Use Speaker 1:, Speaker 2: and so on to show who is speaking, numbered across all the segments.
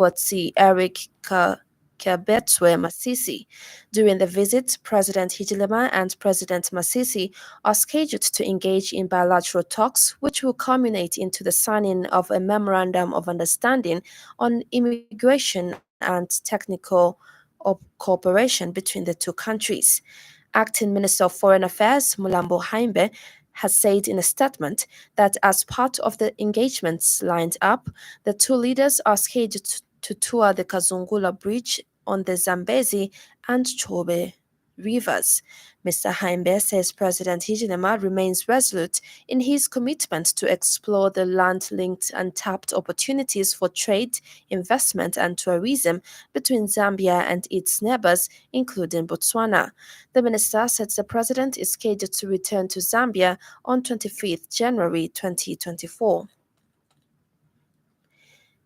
Speaker 1: Kotsi Eric Kabetswe Masisi. During the visit, President Hichilema and President Masisi are scheduled to engage in bilateral talks, which will culminate into the signing of a memorandum of understanding on immigration and technical cooperation between the two countries. Acting Minister of Foreign Affairs Mulambo Haimbe has said in a statement that as part of the engagements lined up, the two leaders are scheduled to tour the Kazungula Bridge on the Zambezi and Chobe rivers. Mr. Haimbe says President Hichilema remains resolute in his commitment to explore the land-linked untapped opportunities for trade, investment and tourism between Zambia and its neighbors, including Botswana. The minister said the president is scheduled to return to Zambia on 25th January 2024.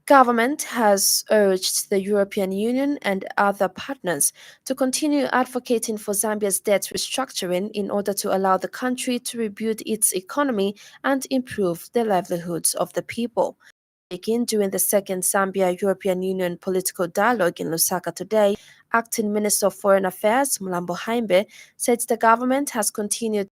Speaker 1: Government has urged the European Union and other partners to continue advocating for Zambia's debt restructuring in order to allow the country to rebuild its economy and improve the livelihoods of the people. Speaking during the second Zambia-European Union political dialogue in Lusaka today, Acting Minister of Foreign Affairs Mulambo Haimbe said the government has continued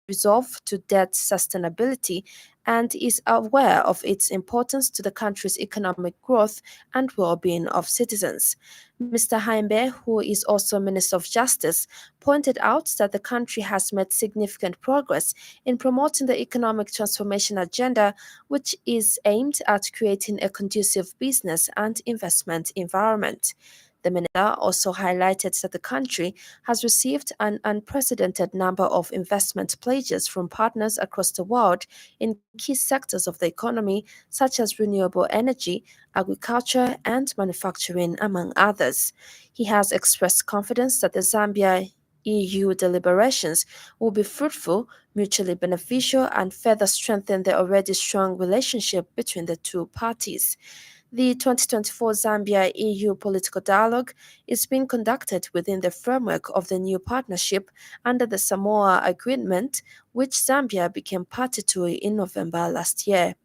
Speaker 1: resolve to debt sustainability and is aware of its importance to the country's economic growth and well-being of citizens. Mr. Haimbe, who is also Minister of Justice, pointed out that the country has made significant progress in promoting the economic transformation agenda, which is aimed at creating a conducive business and investment environment. The minister also highlighted that the country has received an unprecedented number of investment pledges from partners across the world in key sectors of the economy, such as renewable energy, agriculture, and manufacturing, among others. He has expressed confidence that the Zambia EU deliberations will be fruitful, mutually beneficial, and further strengthen the already strong relationship between the two parties. The 2024 Zambia-EU political dialogue is being conducted within the framework of the new partnership under the Samoa Agreement, which Zambia became party to in November last year.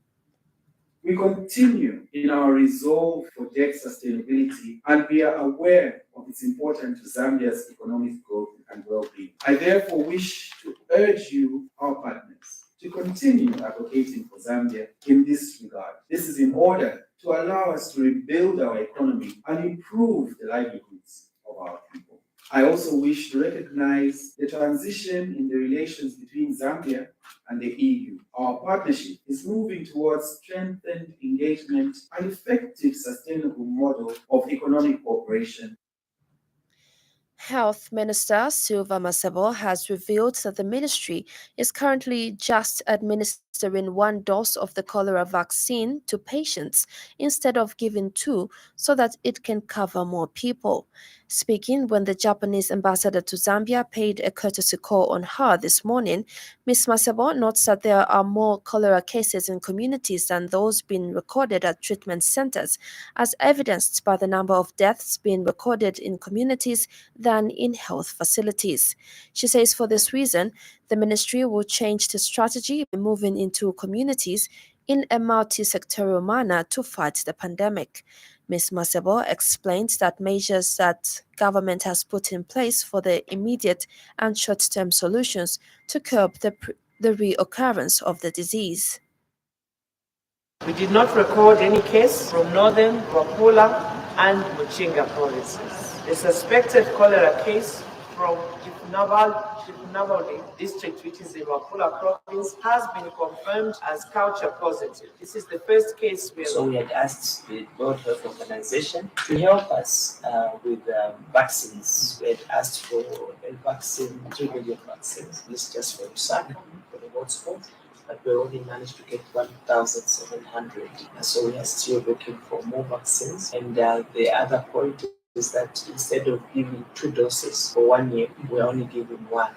Speaker 2: We continue in our resolve for debt sustainability, and we are aware of its importance to Zambia's economic growth and well-being. I therefore wish to urge you, our partners, to continue advocating for Zambia in this regard. This is in order to allow us to rebuild our economy and improve the livelihoods of our people. I also wish to recognize the transition in the relations between Zambia and the EU. Our partnership is moving towards strengthened engagement and effective sustainable model of economic cooperation.
Speaker 1: Health Minister Silva Masebo has revealed that the ministry is currently just administering one dose of the cholera vaccine to patients instead of giving two so that it can cover more people. Speaking when the Japanese ambassador to Zambia paid a courtesy call on her this morning, Ms. Masebo notes that there are more cholera cases in communities than those being recorded at treatment centers, as evidenced by the number of deaths being recorded in communities than in health facilities. She says for this reason, the ministry will change the strategy by moving into communities in a multi-sectorial manner to fight the pandemic. Ms. Masebo explains that measures that government has put in place for the immediate and short-term solutions to curb the reoccurrence of the disease.
Speaker 3: We did not record any case from northern, Wapula, and Muchinga provinces. The suspected cholera case from Chifunavali district, which is in Wapula province, has been confirmed as culture positive. This is the first case we have.
Speaker 4: So we had asked the World Health Organization to help us with vaccines. We had asked for a vaccine, 3 million vaccines. This is just for Lusaka, for the hotspot. But we only managed to get 1,700. So we are still looking for more vaccines. And the other point is that instead of giving 2 doses for 1 year, we're only giving 1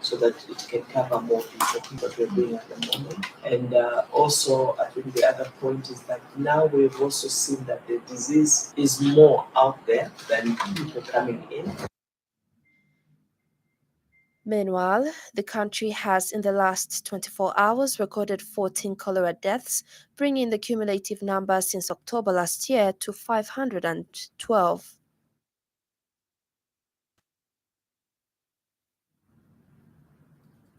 Speaker 4: so that it can cover more people, what we're doing at the moment. And also, I think the other point is that now we've also seen that the disease is more out there than people coming in.
Speaker 1: Meanwhile, the country has in the last 24 hours recorded 14 cholera deaths, bringing the cumulative number since October last year to 512.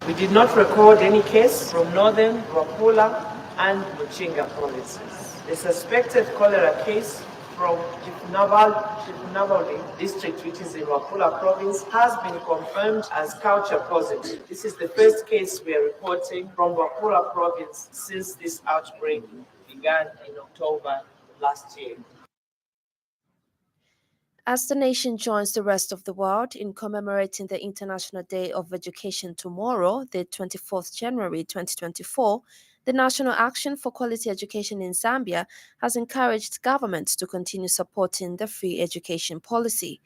Speaker 3: We did not record any case from northern Rwapula and Muchinga provinces. The suspected cholera case from Chifnavali district, which is in Rwapula province, has been confirmed as culture positive. This is the first case we are reporting from Rwapula province since this outbreak began in October last year.
Speaker 1: As the nation joins the rest of the world in commemorating the International Day of Education tomorrow, the 24th January 2024, the National Action for Quality Education in Zambia has encouraged governments to continue supporting the free education policy.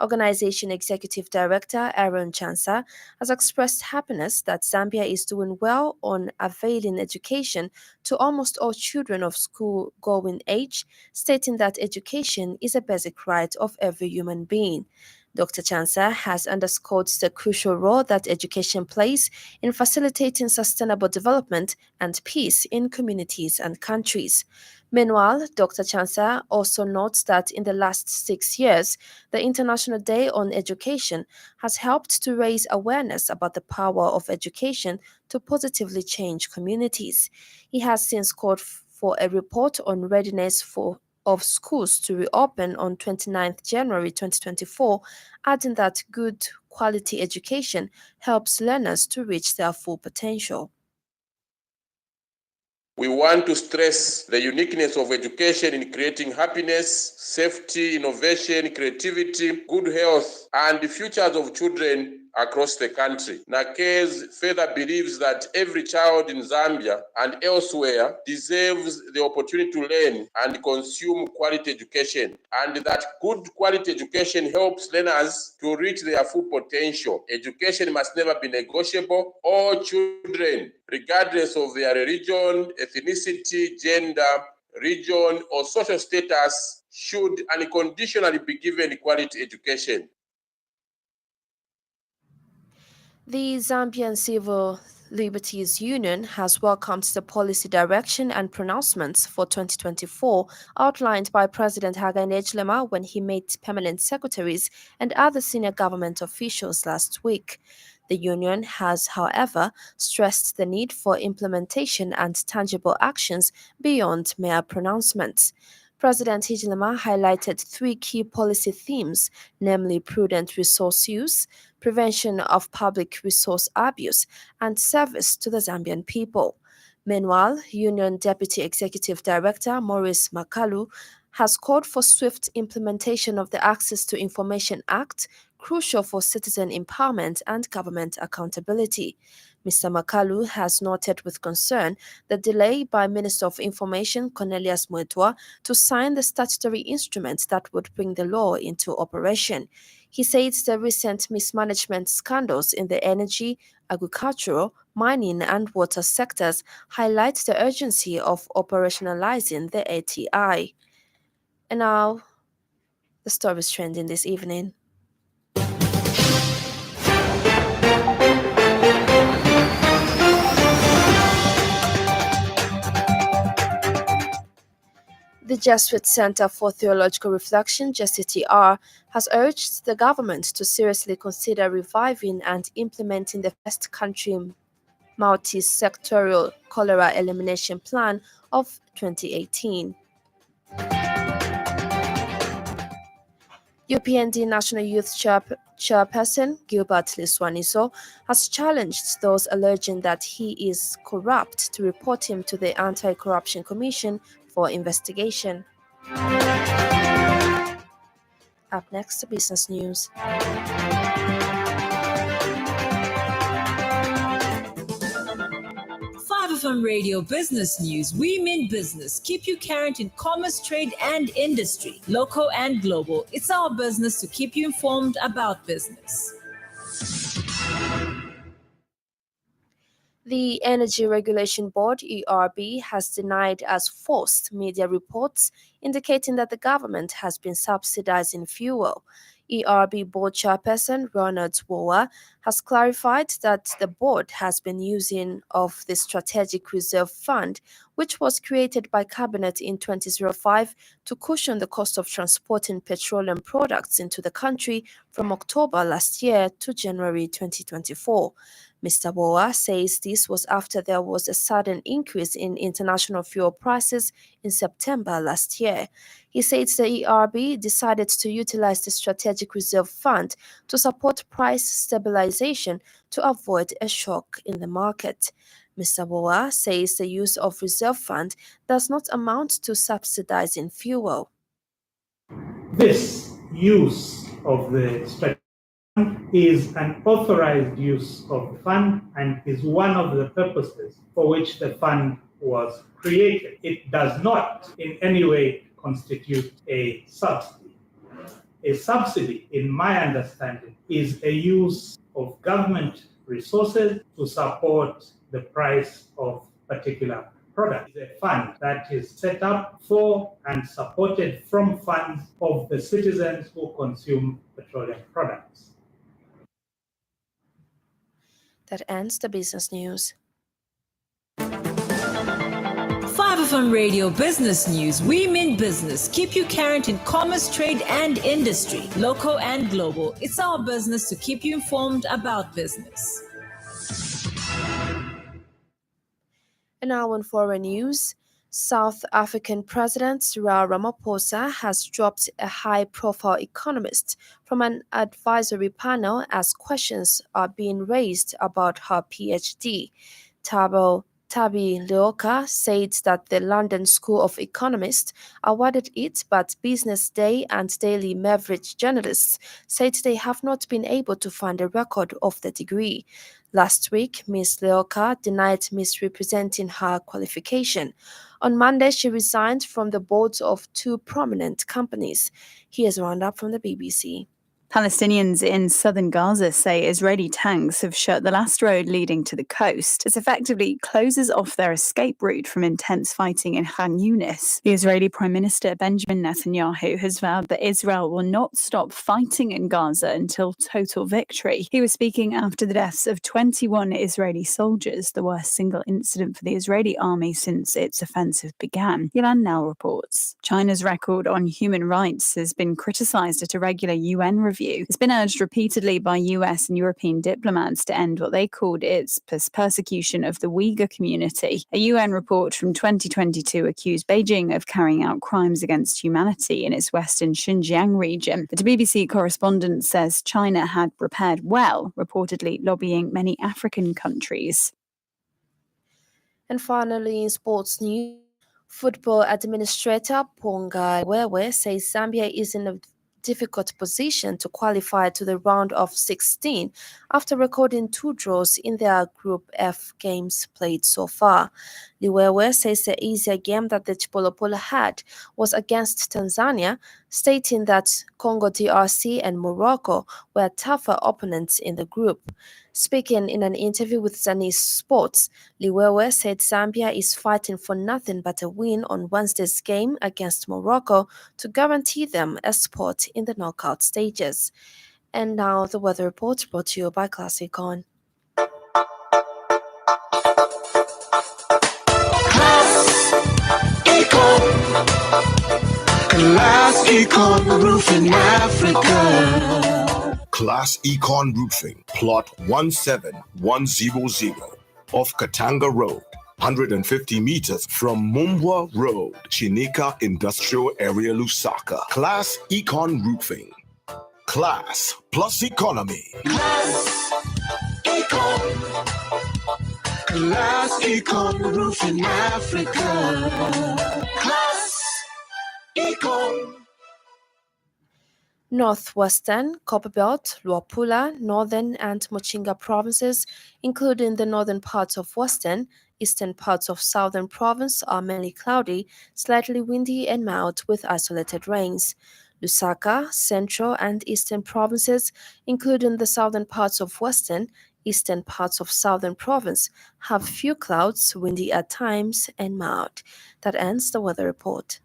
Speaker 1: Organization Executive Director Aaron Chansa has expressed happiness that Zambia is doing well on availing education to almost all children of school-going age, stating that education is a basic right of every human being. Dr. Chansa has underscored the crucial role that education plays in facilitating sustainable development and peace in communities and countries. Meanwhile, Dr. Chansa also notes that in the last 6 years, the International Day on Education has helped to raise awareness about the power of education to positively change communities. He has since called for a report on readiness of schools to reopen on 29th January 2024, adding that good quality education helps learners to reach their full potential.
Speaker 5: We want to stress the uniqueness of education in creating happiness, safety, innovation, creativity, good health, and the futures of children across the country. NACASE further believes that every child in Zambia and elsewhere deserves the opportunity to learn and consume quality education, and that good quality education helps learners to reach their full potential. Education must never be negotiable. All children, regardless of their religion, ethnicity, gender, region, or social status, should unconditionally be given quality education.
Speaker 1: The Zambian Civil Liberties Union has welcomed the policy direction and pronouncements for 2024 outlined by President Hakainde Hichilema when he met permanent secretaries and other senior government officials last week. The union has, however, stressed the need for implementation and tangible actions beyond mere pronouncements. President Hichilema highlighted 3 key policy themes, namely prudent resource use, prevention of public resource abuse, and service to the Zambian people. Meanwhile, Union Deputy Executive Director Maurice Makalu has called for swift implementation of the Access to Information Act, crucial for citizen empowerment and government accountability. Mr. Makalu has noted with concern the delay by Minister of Information Cornelius Muetwa to sign the statutory instruments that would bring the law into operation. He says the recent mismanagement scandals in the energy, agricultural, mining, and water sectors highlight the urgency of operationalizing the ATI. And now, the stories trending this evening. The Jesuit Center for Theological Reflection, JCTR, has urged the government to seriously consider reviving and implementing the first country multi-sectorial cholera elimination plan of 2018. UPND National Youth Chairperson Gilbert Liswaniso has challenged those alleging that he is corrupt to report him to the Anti-Corruption Commission for investigation. Up next, business news.
Speaker 6: 5FM Radio Business News. We mean business. Keep you current in commerce, trade, and industry, local and global. It's our business to keep you informed about business.
Speaker 1: The Energy Regulation Board, ERB, has denied as false media reports indicating that the government has been subsidizing fuel. ERB board chairperson Ronald Woa has clarified that the board has been using of the Strategic Reserve Fund, which was created by Cabinet in 2005 to cushion the cost of transporting petroleum products into the country from October last year to January 2024. Mr. Woa says this was after there was a sudden increase in international fuel prices in September last year. He says the ERB decided to utilize the Strategic Reserve Fund to support price stabilization to avoid a shock in the market. Mr. Woa says the use of reserve fund does not amount to subsidizing fuel.
Speaker 7: This use of the strategic fund is an authorized use of the fund and is one of the purposes for which the fund was created. It does not in any way constitute a subsidy. A subsidy, in my understanding, is a use of government resources to support the price of particular product. It's a fund that is set up for and supported from funds of the citizens who consume petroleum products.
Speaker 1: That ends the business news.
Speaker 6: 5FM Radio Business News. We mean business. Keep you current in commerce, trade, and industry, local and global. It's our business to keep you informed about business.
Speaker 1: And now on foreign news, South African President Cyril Ramaphosa has dropped a high-profile economist from an advisory panel as questions are being raised about her PhD. Tabi Leoka said that the London School of Economists awarded it, but Business Day and Daily Maverick journalists said they have not been able to find a record of the degree. Last week, Ms. Leoka denied misrepresenting her qualification. On Monday, she resigned from the boards of two prominent companies. Here's a roundup from the BBC.
Speaker 8: Palestinians in southern Gaza say Israeli tanks have shut the last road leading to the coast. This effectively closes off their escape route from intense fighting in Khan Yunis. The Israeli Prime Minister Benjamin Netanyahu has vowed that Israel will not stop fighting in Gaza until total victory. He was speaking after the deaths of 21 Israeli soldiers, the worst single incident for the Israeli army since its offensive began. Yilan now reports. China's record on human rights has been criticized at a regular UN review. It's been urged repeatedly by US and European diplomats to end what they called its persecution of the Uyghur community. A UN report from 2022 accused Beijing of carrying out crimes against humanity in its western Xinjiang region. But a BBC correspondent says China had prepared well, reportedly lobbying many African countries.
Speaker 1: And finally, in sports news, football administrator Ponga Wewe says Zambia is in a difficult position to qualify to the round of 16 after recording 2 draws in their Group F games played so far. Liwewe says the easier game that the Chipolopolo had was against Tanzania, stating that Congo DRC and Morocco were tougher opponents in the group. Speaking in an interview with Zanis Sports, Liwewe said Zambia is fighting for nothing but a win on Wednesday's game against Morocco to guarantee them a spot in the knockout stages. And now the weather report brought to you by Classic On.
Speaker 9: Class Econ Roofing Africa.
Speaker 10: Class Econ Roofing, plot 17100 off Katanga Road, 150 meters from Mumbwa Road, Chinika Industrial Area, Lusaka. Class Econ Roofing. Class plus economy.
Speaker 9: Class Econ. Class Econ Roofing Africa. Class Econ.
Speaker 1: Northwestern, Copperbelt, Luapula, Northern and Mochinga provinces, including the northern parts of Western, eastern parts of Southern Province are mainly cloudy, slightly windy and mild with isolated rains. Lusaka, Central and Eastern provinces, including the southern parts of Western, eastern parts of Southern Province, have few clouds, windy at times and mild. That ends the weather report.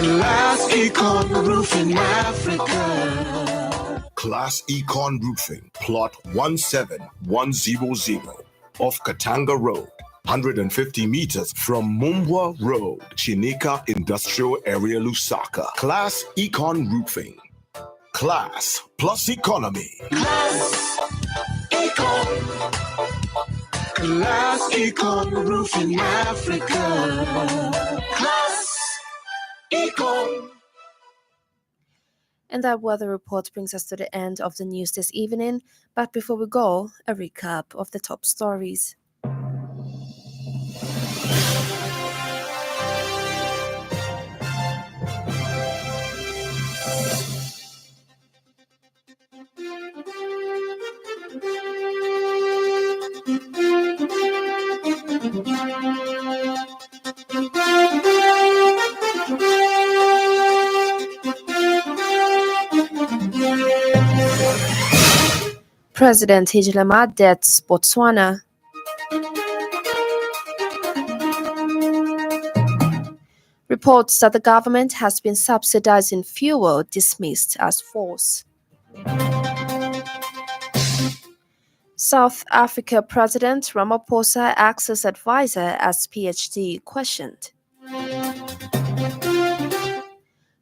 Speaker 9: Class Econ Roofing Africa.
Speaker 10: Class Econ Roofing, plot 17100 off Katanga Road, 150 meters from Mumbwa Road, Chinika Industrial Area, Lusaka. Class Econ Roofing. Class plus economy.
Speaker 9: Class Econ. Class Econ Roofing Africa. Class Econ.
Speaker 1: And that weather report brings us to the end of the news this evening. But before we go, a recap of the top stories. President Hichilema deaths Botswana. Reports that the government has been subsidizing fuel dismissed as false. South Africa President Ramaphosa acts as advisor as PhD questioned.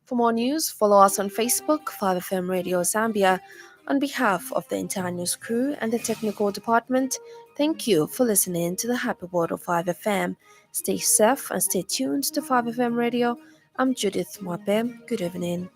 Speaker 1: For more news, follow us on Facebook, 5FM Radio Zambia. On behalf of the entire news crew and the technical department, thank you for listening to the Happy World of 5FM. Stay safe and stay tuned to 5FM Radio. I'm Judith Mwape. Good evening.